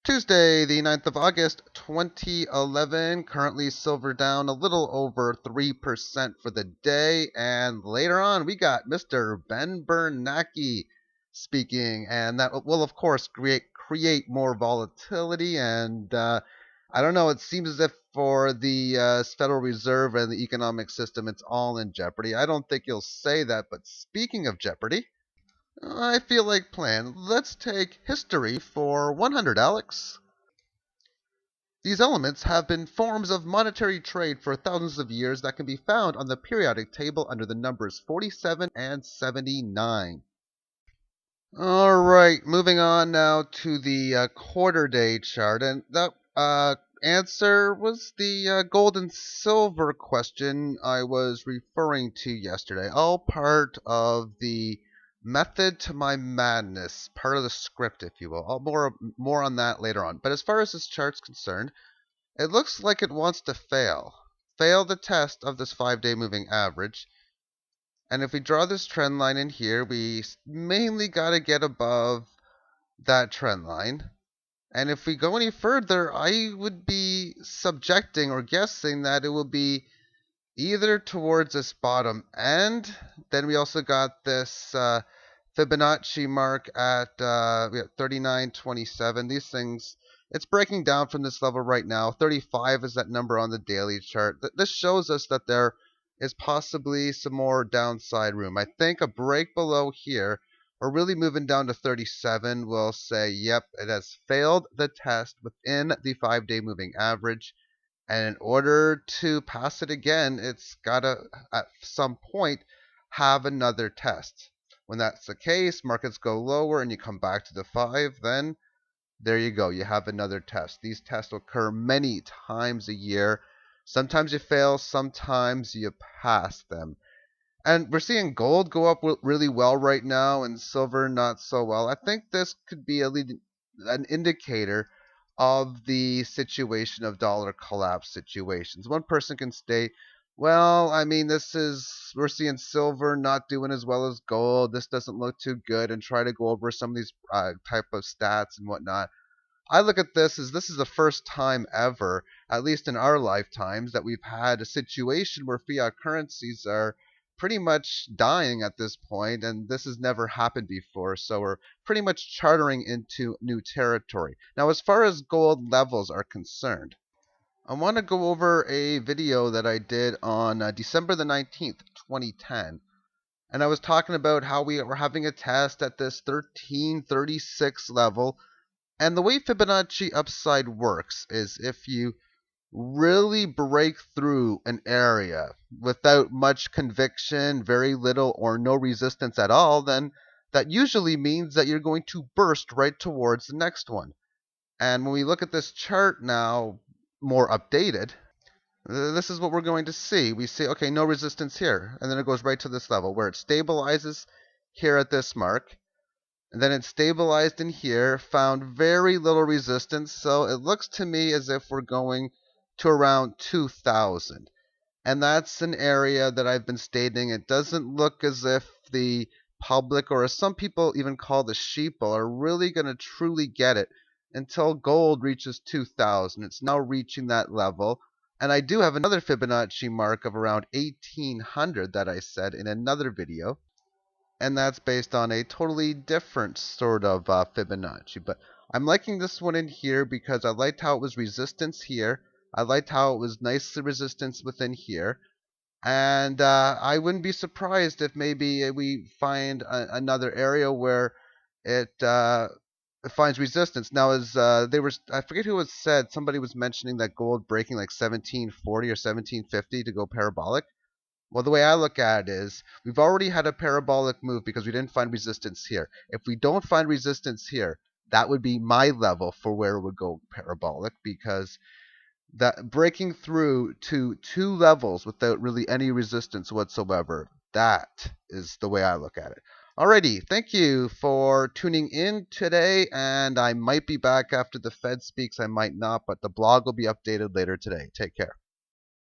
Tuesday, the 9th of August, 2011. Currently silver down a little over 3% for the day. And later on, we got Mr. Ben Bernanke speaking. And that will, of course, create more volatility. And I don't know, it seems as if for the Federal Reserve and the economic system, it's all in jeopardy. I don't think you'll say that. But speaking of jeopardy, I feel like playing. Let's take history for 100, Alex. These elements have been forms of monetary trade for thousands of years that can be found on the periodic table under the numbers 47 and 79. All right, moving on now to the quarter day chart. And that answer was the gold and silver question I was referring to yesterday. All part of the method to my madness, part of the script, if you will. I'll more on that later on. But as far as this chart's concerned, it looks like it wants to fail the test of this 5-day moving average. And if we draw this trend line in here, we mainly got to get above that trend line. And if we go any further, I would be subjecting or guessing that it will be either towards this bottom end. Then we also got this Fibonacci mark at 39.27. These things, it's breaking down from this level right now. 35 is that number on the daily chart. This shows us that there is possibly some more downside room. I think a break below here, or really moving down to 37, will say, yep, it has failed the test within the 5-day moving average. And in order to pass it again, it's got to, at some point, have another test. When that's the case, markets go lower and you come back to the 5, then there you go. You have another test. These tests occur many times a year. Sometimes you fail, sometimes you pass them. And we're seeing gold go up really well right now and silver not so well. I think this could be an indicator of the situation of dollar collapse situations. One person can state, well, I mean, we're seeing silver not doing as well as gold. This doesn't look too good, and try to go over some of these type of stats and whatnot. I look at this as this is the first time ever, at least in our lifetimes, that we've had a situation where fiat currencies are pretty much dying at this point, and this has never happened before. So we're pretty much chartering into new territory. Now, as far as gold levels are concerned, I want to go over a video that I did on December the 19th, 2010. And I was talking about how we were having a test at this 1336 level. And the way Fibonacci upside works is if you really break through an area without much conviction, very little or no resistance at all, then that usually means that you're going to burst right towards the next one. And when we look at this chart now, more updated, this is what we're going to see. We see, okay, no resistance here. And then it goes right to this level where it stabilizes here at this mark. And then it stabilized in here, found very little resistance. So it looks to me as if we're going to around 2000. And that's an area that I've been stating. It doesn't look as if the public, or as some people even call the sheeple, are really going to truly get it until gold reaches 2000. It's now reaching that level. And I do have another Fibonacci mark of around 1800 that I said in another video. And that's based on a totally different sort of Fibonacci. But I'm liking this one in here because I liked how it was resistance here. I liked how it was nicely resistance within here. And I wouldn't be surprised if maybe we find another area where it finds resistance. Now, as I forget who it said, somebody was mentioning that gold breaking like 1740 or 1750 to go parabolic. Well, the way I look at it is we've already had a parabolic move because we didn't find resistance here. If we don't find resistance here, that would be my level for where it would go parabolic, because that breaking through to two levels without really any resistance whatsoever, that is the way I look at it. Alrighty, thank you for tuning in today, and I might be back after the Fed speaks, I might not, but the blog will be updated later today. Take care.